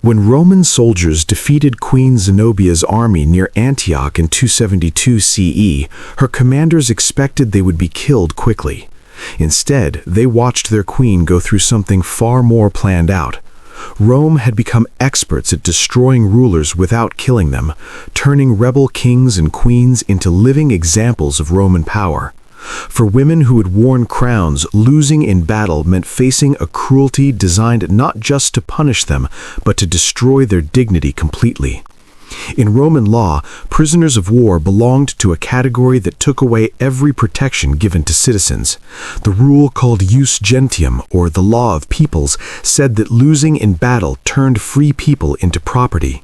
When Roman soldiers defeated Queen Zenobia's army near Antioch in 272 CE, her commanders expected they would be killed quickly. Instead, they watched their queen go through something far more planned out. Rome had become experts at destroying rulers without killing them, turning rebel kings and queens into living examples of Roman power. For women who had worn crowns, losing in battle meant facing a cruelty designed not just to punish them, but to destroy their dignity completely. In Roman law, prisoners of war belonged to a category that took away every protection given to citizens. The rule called jus gentium, or the law of peoples, said that losing in battle turned free people into property.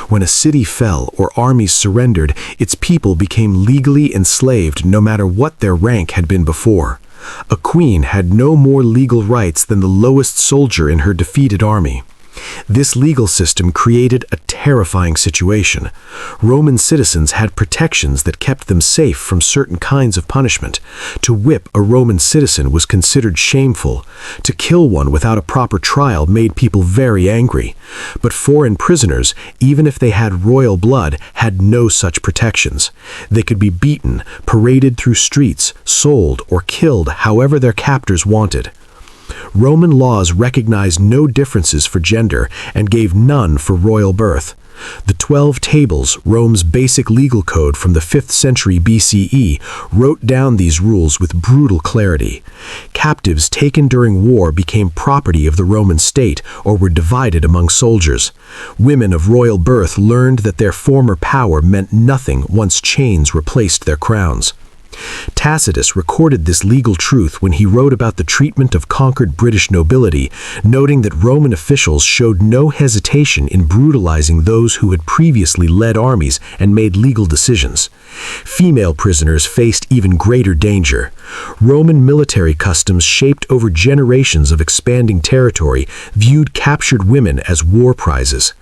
When a city fell or armies surrendered, its people became legally enslaved no matter what their rank had been before. A queen had no more legal rights than the lowest soldier in her defeated army. This legal system created a terrifying situation. Roman citizens had protections that kept them safe from certain kinds of punishment. To whip a Roman citizen was considered shameful. To kill one without a proper trial made people very angry. But foreign prisoners, even if they had royal blood, had no such protections. They could be beaten, paraded through streets, sold, or killed however their captors wanted. Roman laws recognized no differences for gender and gave none for royal birth. The 12 Tables, Rome's basic legal code from the 5th century BCE, wrote down these rules with brutal clarity. Captives taken during war became property of the Roman state or were divided among soldiers. Women of royal birth learned that their former power meant nothing once chains replaced their crowns. Tacitus recorded this legal truth when he wrote about the treatment of conquered British nobility, noting that Roman officials showed no hesitation in brutalizing those who had previously led armies and made legal decisions. Female prisoners faced even greater danger. Roman military customs shaped over generations of expanding territory viewed captured women as war prizes.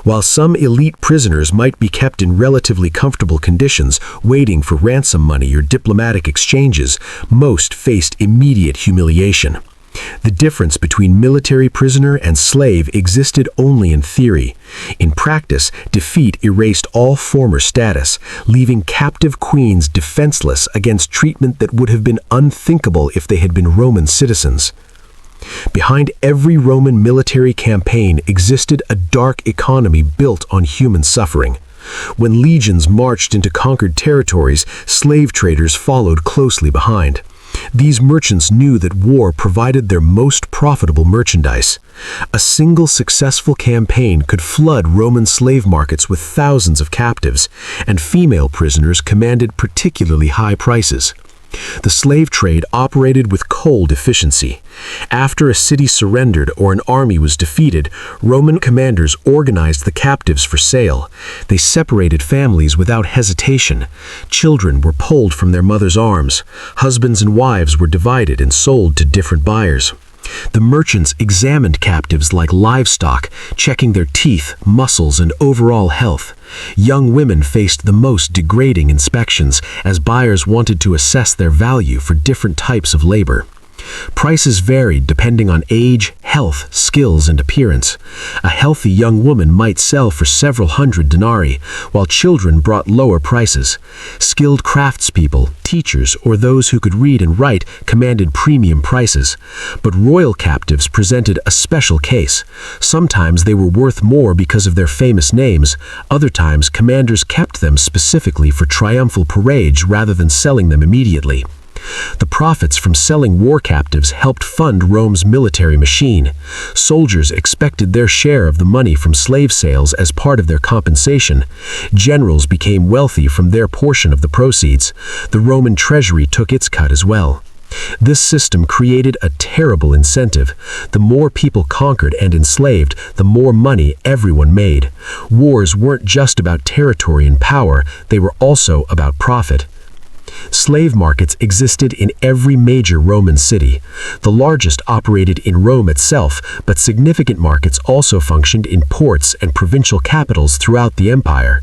While some elite prisoners might be kept in relatively comfortable conditions, waiting for ransom money or diplomatic exchanges, most faced immediate humiliation. The difference between military prisoner and slave existed only in theory. In practice, defeat erased all former status, leaving captive queens defenseless against treatment that would have been unthinkable if they had been Roman citizens. Behind every Roman military campaign existed a dark economy built on human suffering. When legions marched into conquered territories, slave traders followed closely behind. These merchants knew that war provided their most profitable merchandise. A single successful campaign could flood Roman slave markets with thousands of captives, and female prisoners commanded particularly high prices. The slave trade operated with cold efficiency. After a city surrendered or an army was defeated, Roman commanders organized the captives for sale. They separated families without hesitation. Children were pulled from their mother's arms. Husbands and wives were divided and sold to different buyers. The merchants examined captives like livestock, checking their teeth, muscles, and overall health. Young women faced the most degrading inspections, as buyers wanted to assess their value for different types of labor. Prices varied depending on age, health, skills, and appearance. A healthy young woman might sell for several hundred denarii, while children brought lower prices. Skilled craftspeople, teachers, or those who could read and write commanded premium prices. But royal captives presented a special case. Sometimes they were worth more because of their famous names. Other times, commanders kept them specifically for triumphal parades rather than selling them immediately. The profits from selling war captives helped fund Rome's military machine. Soldiers expected their share of the money from slave sales as part of their compensation. Generals became wealthy from their portion of the proceeds. The Roman treasury took its cut as well. This system created a terrible incentive. The more people conquered and enslaved, the more money everyone made. Wars weren't just about territory and power, they were also about profit. Slave markets existed in every major Roman city. The largest operated in Rome itself, but significant markets also functioned in ports and provincial capitals throughout the empire.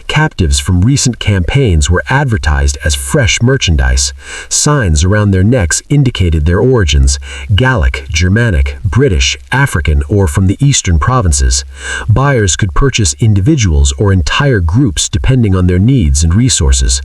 Captives from recent campaigns were advertised as fresh merchandise. Signs around their necks indicated their origins: Gallic, Germanic, British, African, or from the eastern provinces. Buyers could purchase individuals or entire groups depending on their needs and resources.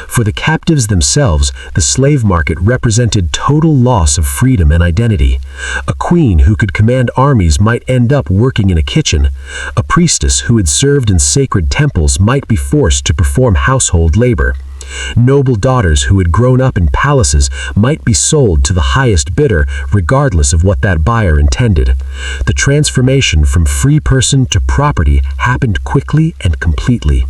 For the captives themselves, the slave market represented total loss of freedom and identity. A queen who could command armies might end up working in a kitchen. A priestess who had served in sacred temples might be forced to perform household labor. Noble daughters who had grown up in palaces might be sold to the highest bidder, regardless of what that buyer intended. The transformation from free person to property happened quickly and completely.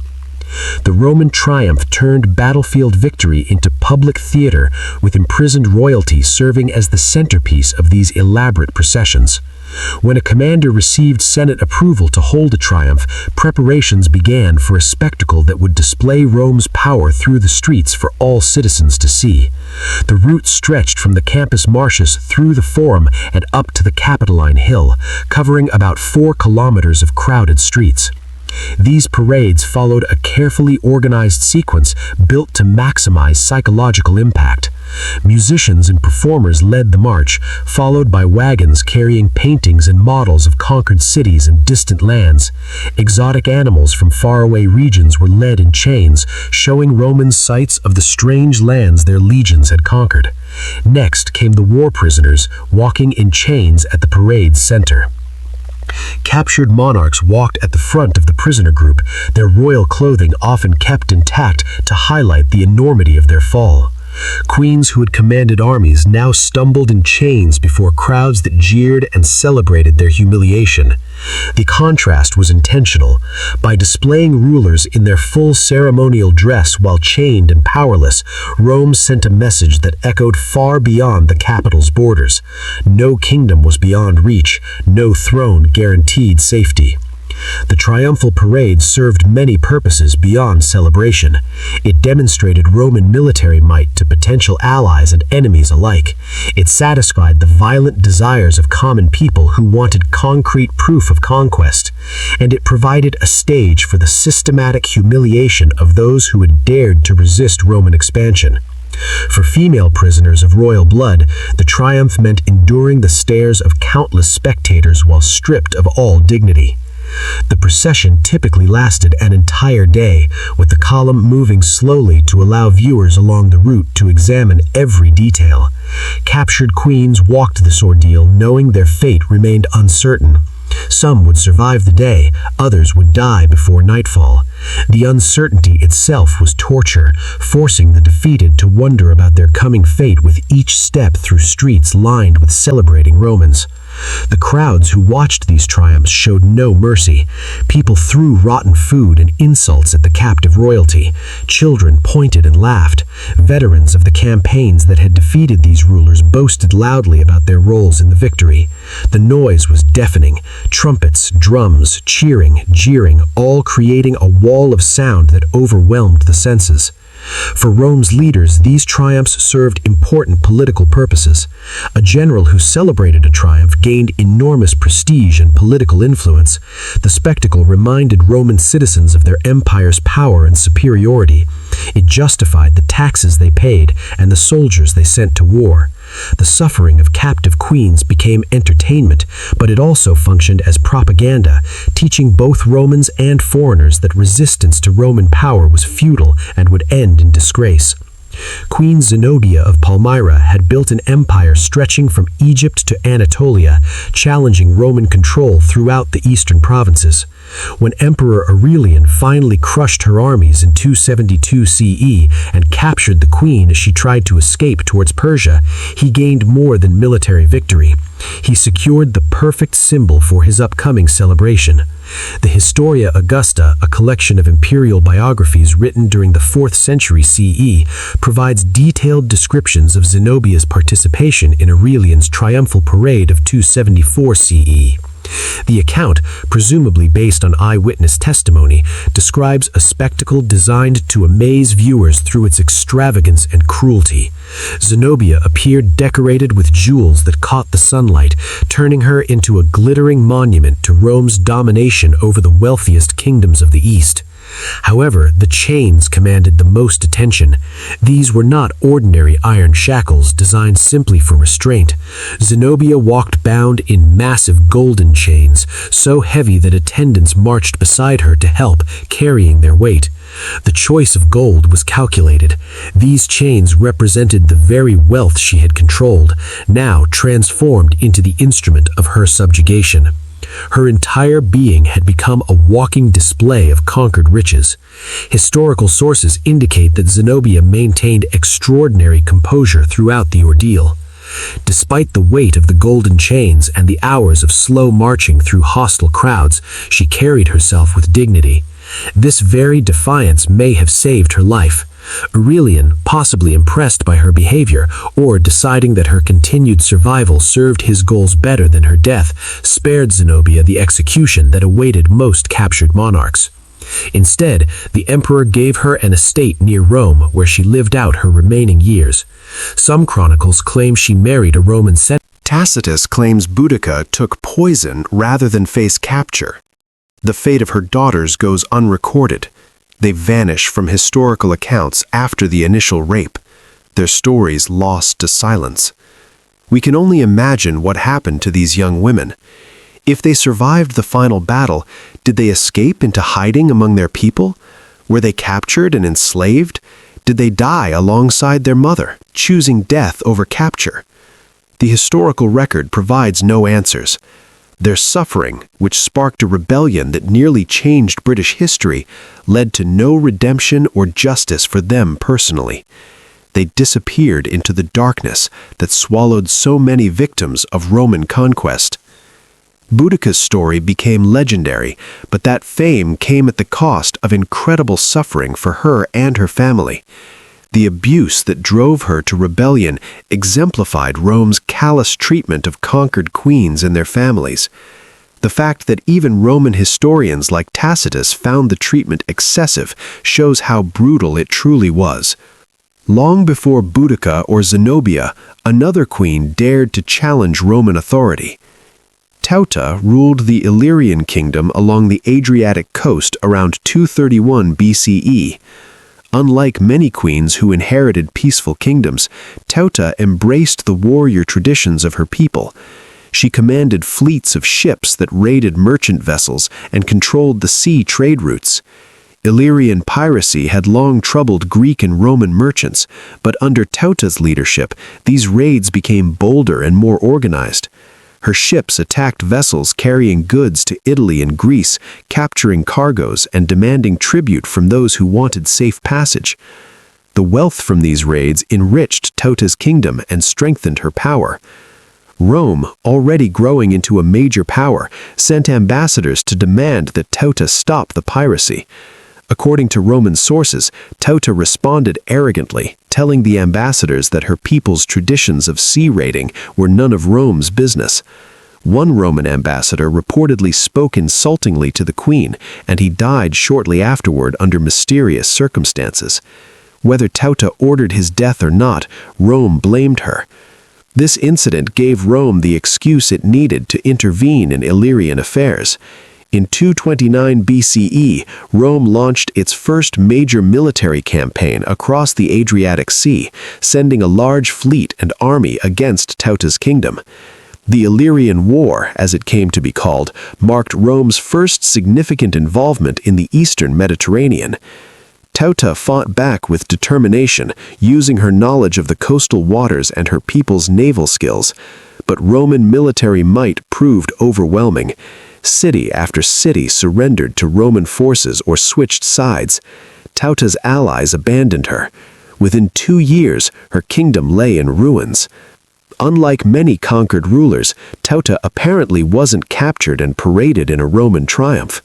The Roman triumph turned battlefield victory into public theater, with imprisoned royalty serving as the centerpiece of these elaborate processions. When a commander received Senate approval to hold a triumph, preparations began for a spectacle that would display Rome's power through the streets for all citizens to see. The route stretched from the Campus Martius through the Forum and up to the Capitoline Hill, covering about 4 kilometers of crowded streets. These parades followed a carefully organized sequence built to maximize psychological impact. Musicians and performers led the march, followed by wagons carrying paintings and models of conquered cities and distant lands. Exotic animals from faraway regions were led in chains, showing Romans sights of the strange lands their legions had conquered. Next came the war prisoners, walking in chains at the parade's center. Captured monarchs walked at the front of the prisoner group, their royal clothing often kept intact to highlight the enormity of their fall. Queens who had commanded armies now stumbled in chains before crowds that jeered and celebrated their humiliation. The contrast was intentional. By displaying rulers in their full ceremonial dress while chained and powerless, Rome sent a message that echoed far beyond the capital's borders. No kingdom was beyond reach, no throne guaranteed safety. The triumphal parade served many purposes beyond celebration. It demonstrated Roman military might to potential allies and enemies alike. It satisfied the violent desires of common people who wanted concrete proof of conquest. And it provided a stage for the systematic humiliation of those who had dared to resist Roman expansion. For female prisoners of royal blood, the triumph meant enduring the stares of countless spectators while stripped of all dignity. The procession typically lasted an entire day, with the column moving slowly to allow viewers along the route to examine every detail. Captured queens walked this ordeal knowing their fate remained uncertain. Some would survive the day, others would die before nightfall. The uncertainty itself was torture, forcing the defeated to wonder about their coming fate with each step through streets lined with celebrating Romans. The crowds who watched these triumphs showed no mercy. People threw rotten food and insults at the captive royalty. Children pointed and laughed. Veterans of the campaigns that had defeated these rulers boasted loudly about their roles in the victory. The noise was deafening. Trumpets, drums, cheering, jeering, all creating a wall of sound that overwhelmed the senses. For Rome's leaders, these triumphs served important political purposes. A general who celebrated a triumph gained enormous prestige and political influence. The spectacle reminded Roman citizens of their empire's power and superiority. It justified the taxes they paid and the soldiers they sent to war. The suffering of captive queens became entertainment, but it also functioned as propaganda, teaching both Romans and foreigners that resistance to Roman power was futile and would end in disgrace. Queen Zenobia of Palmyra had built an empire stretching from Egypt to Anatolia, challenging Roman control throughout the eastern provinces. When Emperor Aurelian finally crushed her armies in 272 CE and captured the queen as she tried to escape towards Persia, he gained more than military victory. He secured the perfect symbol for his upcoming celebration. The Historia Augusta, a collection of imperial biographies written during the 4th century CE, provides detailed descriptions of Zenobia's participation in Aurelian's triumphal parade of 274 CE. The account, presumably based on eyewitness testimony, describes a spectacle designed to amaze viewers through its extravagance and cruelty. Zenobia appeared decorated with jewels that caught the sunlight, turning her into a glittering monument to Rome's domination over the wealthiest kingdoms of the East. However, the chains commanded the most attention. These were not ordinary iron shackles designed simply for restraint. Zenobia walked bound in massive golden chains, so heavy that attendants marched beside her to help, carrying their weight. The choice of gold was calculated. These chains represented the very wealth she had controlled, now transformed into the instrument of her subjugation. Her entire being had become a walking display of conquered riches. Historical sources indicate that Zenobia maintained extraordinary composure throughout the ordeal. Despite the weight of the golden chains and the hours of slow marching through hostile crowds, she carried herself with dignity. This very defiance may have saved her life. Aurelian, possibly impressed by her behavior, or deciding that her continued survival served his goals better than her death, spared Zenobia the execution that awaited most captured monarchs. Instead, the emperor gave her an estate near Rome where she lived out her remaining years. Some chronicles claim she married a Roman senator. Tacitus claims Boudica took poison rather than face capture. The fate of her daughters goes unrecorded. They vanish from historical accounts after the initial rape, their stories lost to silence. We can only imagine what happened to these young women. If they survived the final battle, did they escape into hiding among their people? Were they captured and enslaved? Did they die alongside their mother, choosing death over capture? The historical record provides no answers. Their suffering, which sparked a rebellion that nearly changed British history, led to no redemption or justice for them personally. They disappeared into the darkness that swallowed so many victims of Roman conquest. Boudica's story became legendary, but that fame came at the cost of incredible suffering for her and her family. The abuse that drove her to rebellion exemplified Rome's callous treatment of conquered queens and their families. The fact that even Roman historians like Tacitus found the treatment excessive shows how brutal it truly was. Long before Boudica or Zenobia, another queen dared to challenge Roman authority. Teuta ruled the Illyrian kingdom along the Adriatic coast around 231 BCE. Unlike many queens who inherited peaceful kingdoms, Teuta embraced the warrior traditions of her people. She commanded fleets of ships that raided merchant vessels and controlled the sea trade routes. Illyrian piracy had long troubled Greek and Roman merchants, but under Teuta's leadership, these raids became bolder and more organized. Her ships attacked vessels carrying goods to Italy and Greece, capturing cargoes and demanding tribute from those who wanted safe passage. The wealth from these raids enriched Teuta's kingdom and strengthened her power. Rome, already growing into a major power, sent ambassadors to demand that Teuta stop the piracy. According to Roman sources, Teuta responded arrogantly, telling the ambassadors that her people's traditions of sea raiding were none of Rome's business. One Roman ambassador reportedly spoke insultingly to the queen, and he died shortly afterward under mysterious circumstances. Whether Teuta ordered his death or not, Rome blamed her. This incident gave Rome the excuse it needed to intervene in Illyrian affairs. In 229 BCE, Rome launched its first major military campaign across the Adriatic Sea, sending a large fleet and army against Teuta's kingdom. The Illyrian War, as it came to be called, marked Rome's first significant involvement in the eastern Mediterranean. Teuta fought back with determination, using her knowledge of the coastal waters and her people's naval skills. But Roman military might proved overwhelming. City after city surrendered to Roman forces or switched sides. Teuta's allies abandoned her. Within 2 years, her kingdom lay in ruins. Unlike many conquered rulers, Teuta apparently wasn't captured and paraded in a Roman triumph.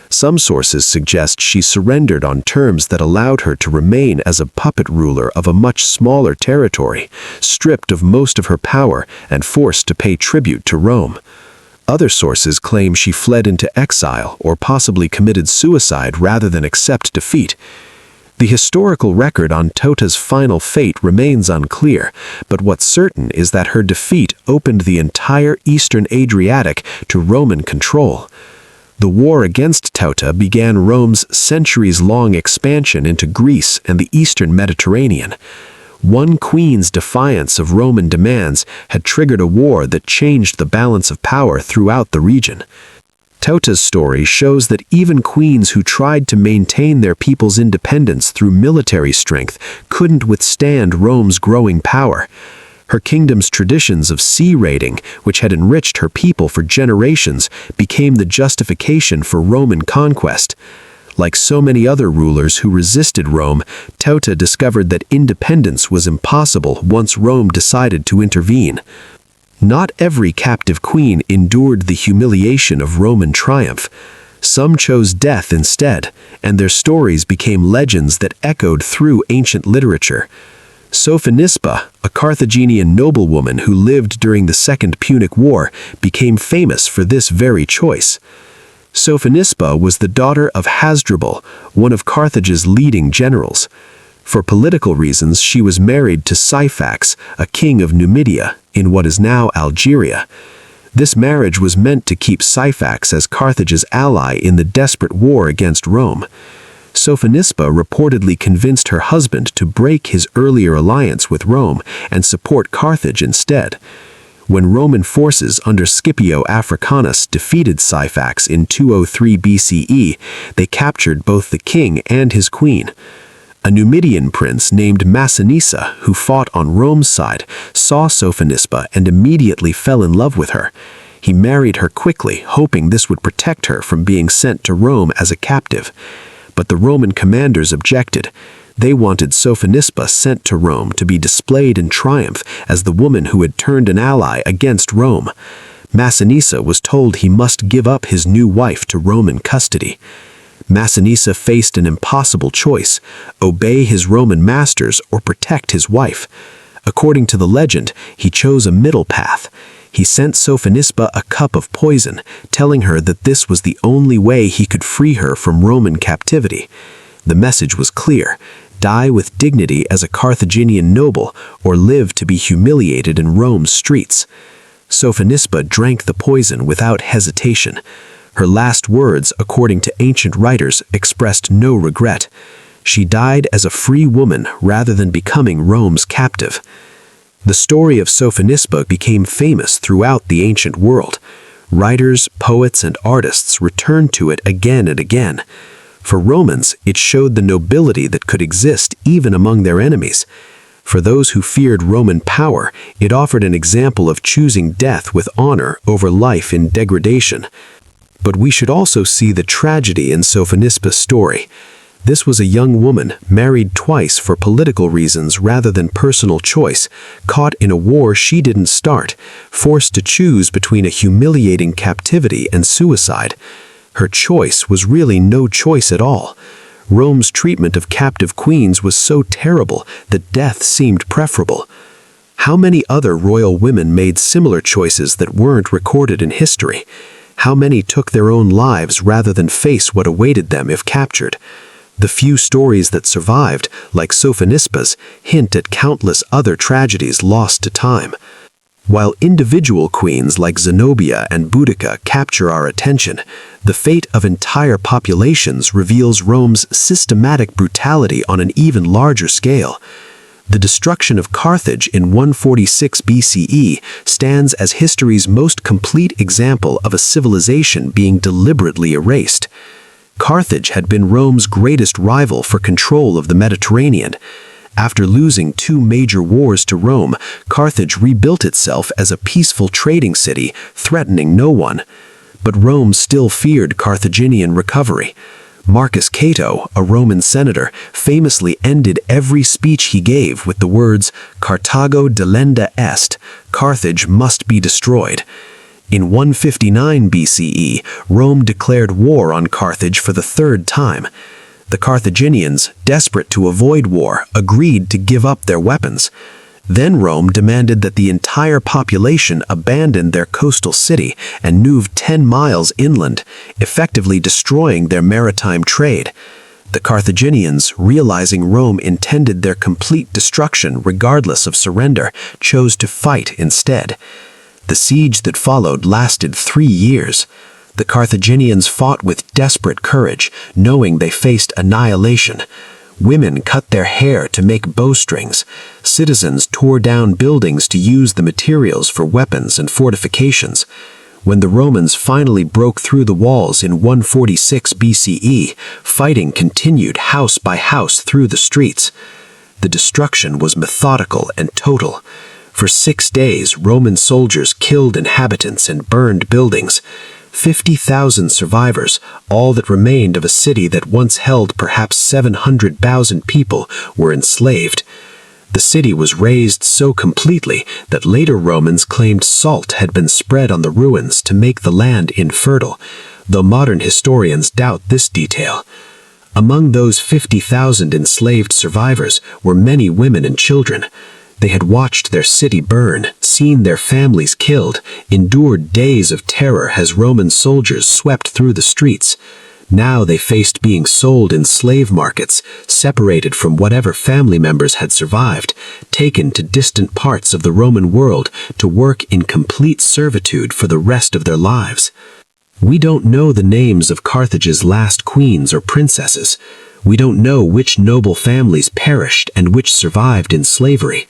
Some sources suggest she surrendered on terms that allowed her to remain as a puppet ruler of a much smaller territory, stripped of most of her power and forced to pay tribute to Rome. Other sources claim she fled into exile or possibly committed suicide rather than accept defeat. The historical record on Tota's final fate remains unclear, but what's certain is that her defeat opened the entire eastern Adriatic to Roman control. The war against Tota began Rome's centuries-long expansion into Greece and the eastern Mediterranean. One queen's defiance of Roman demands had triggered a war that changed the balance of power throughout the region. Tota's story shows that even queens who tried to maintain their people's independence through military strength couldn't withstand Rome's growing power. Her kingdom's traditions of sea raiding, which had enriched her people for generations, became the justification for Roman conquest. Like so many other rulers who resisted Rome, Tota discovered that independence was impossible once Rome decided to intervene. Not every captive queen endured the humiliation of Roman triumph. Some chose death instead, and their stories became legends that echoed through ancient literature. Sophonisba, a Carthaginian noblewoman who lived during the Second Punic War, became famous for this very choice. Sophonisba was the daughter of Hasdrubal, one of Carthage's leading generals. For political reasons, she was married to Syphax, a king of Numidia, in what is now Algeria. This marriage was meant to keep Syphax as Carthage's ally in the desperate war against Rome. Sophonisba reportedly convinced her husband to break his earlier alliance with Rome and support Carthage instead. When Roman forces under Scipio Africanus defeated Syphax in 203 BCE, they captured both the king and his queen. A Numidian prince named Massinissa, who fought on Rome's side, saw Sophonisba and immediately fell in love with her. He married her quickly, hoping this would protect her from being sent to Rome as a captive. But the Roman commanders objected. They wanted Sophonisba sent to Rome to be displayed in triumph as the woman who had turned an ally against Rome. Massinissa was told he must give up his new wife to Roman custody. Massinissa faced an impossible choice: obey his Roman masters or protect his wife. According to the legend, he chose a middle path. He sent Sophonisba a cup of poison, telling her that this was the only way he could free her from Roman captivity. The message was clear: die with dignity as a Carthaginian noble, or live to be humiliated in Rome's streets. Sophonisba drank the poison without hesitation. Her last words, according to ancient writers, expressed no regret. She died as a free woman rather than becoming Rome's captive. The story of Sophonisba became famous throughout the ancient world. Writers, poets, and artists returned to it again and again. For Romans, it showed the nobility that could exist even among their enemies. For those who feared Roman power, it offered an example of choosing death with honor over life in degradation. But we should also see the tragedy in Sophonisba's story. This was a young woman, married twice for political reasons rather than personal choice, caught in a war she didn't start, forced to choose between a humiliating captivity and suicide. Her choice was really no choice at all. Rome's treatment of captive queens was so terrible that death seemed preferable. How many other royal women made similar choices that weren't recorded in history? How many took their own lives rather than face what awaited them if captured? The few stories that survived, like Sophonisba's, hint at countless other tragedies lost to time. While individual queens like Zenobia and Boudica capture our attention, the fate of entire populations reveals Rome's systematic brutality on an even larger scale. The destruction of Carthage in 146 BCE stands as history's most complete example of a civilization being deliberately erased. Carthage had been Rome's greatest rival for control of the Mediterranean. After losing 2 major wars to Rome, Carthage rebuilt itself as a peaceful trading city, threatening no one. But Rome still feared Carthaginian recovery. Marcus Cato, a Roman senator, famously ended every speech he gave with the words, "Carthago delenda est," Carthage must be destroyed. In 159 BCE, Rome declared war on Carthage for the 3rd time. The Carthaginians, desperate to avoid war, agreed to give up their weapons. Then Rome demanded that the entire population abandon their coastal city and move 10 miles inland, effectively destroying their maritime trade. The Carthaginians, realizing Rome intended their complete destruction regardless of surrender, chose to fight instead. The siege that followed lasted 3 years. The Carthaginians fought with desperate courage, knowing they faced annihilation. Women cut their hair to make bowstrings. Citizens tore down buildings to use the materials for weapons and fortifications. When the Romans finally broke through the walls in 146 BCE, fighting continued house by house through the streets. The destruction was methodical and total. For 6 days, Roman soldiers killed inhabitants and burned buildings. 50,000 survivors, all that remained of a city that once held perhaps 700,000 people, were enslaved. The city was razed so completely that later Romans claimed salt had been spread on the ruins to make the land infertile, though modern historians doubt this detail. Among those 50,000 enslaved survivors were many women and children. They had watched their city burn, seen their families killed, endured days of terror as Roman soldiers swept through the streets. Now they faced being sold in slave markets, separated from whatever family members had survived, taken to distant parts of the Roman world to work in complete servitude for the rest of their lives. We don't know the names of Carthage's last queens or princesses. We don't know which noble families perished and which survived in slavery.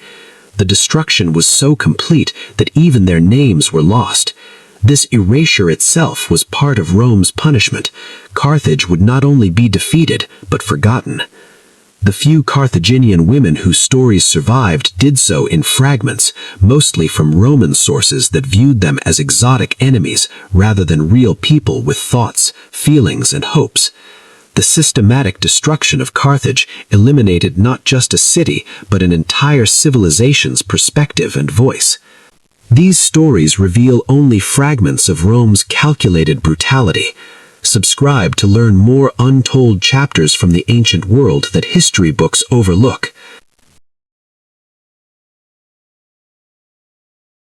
The destruction was so complete that even their names were lost. This erasure itself was part of Rome's punishment. Carthage would not only be defeated, but forgotten. The few Carthaginian women whose stories survived did so in fragments, mostly from Roman sources that viewed them as exotic enemies rather than real people with thoughts, feelings, and hopes. The systematic destruction of Carthage eliminated not just a city, but an entire civilization's perspective and voice. These stories reveal only fragments of Rome's calculated brutality. Subscribe to learn more untold chapters from the ancient world that history books overlook.